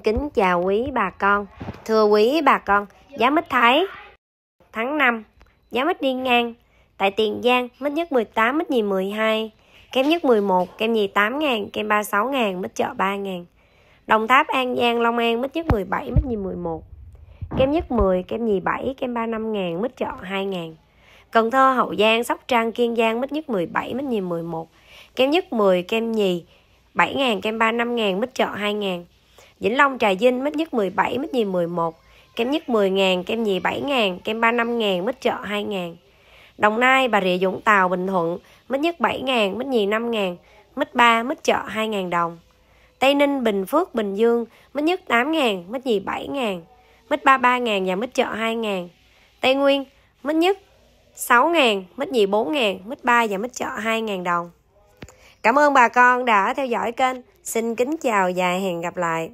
Kính chào quý bà con. Thưa quý bà con, giá mít Thái tháng 5, giá mít đi ngang tại Tiền Giang, mít nhất 18, mít nhì 12, kem nhất 11, kem nhì 8.000, kem 36.000, mít chợ 3.000. Đồng Tháp, An Giang, Long An, mít nhất 17, mít nhì 11, kem nhất 10, kem nhì 7, kem 35.000, mít chợ 2.000. Cần Thơ, Hậu Giang, Sóc Trăng, Kiên Giang, mít nhất 17, mít nhì 11, kem nhất 10, kem nhì 7.000, kem 35.000, mít chợ 2.000. Vĩnh Long, Trà Vinh, mít nhất 17, mít nhì 11, kem nhất 10.000, kem nhì 7.000, kem 35.000, mít chợ 2.000. Đồng Nai, Bà Rịa Vũng Tàu, Bình Thuận, mít nhất 7.000, mít nhì 5.000, mít 3, mít chợ 2.000 đồng. Tây Ninh, Bình Phước, Bình Dương, mít nhất 8.000, mít nhì 7.000, mít 3 3.000 và mít chợ 2.000. Tây Nguyên, mít nhất 6.000, mít nhì 4.000, mít 3 và mít chợ 2.000 đồng. Cảm ơn bà con đã theo dõi kênh. Xin kính chào và hẹn gặp lại.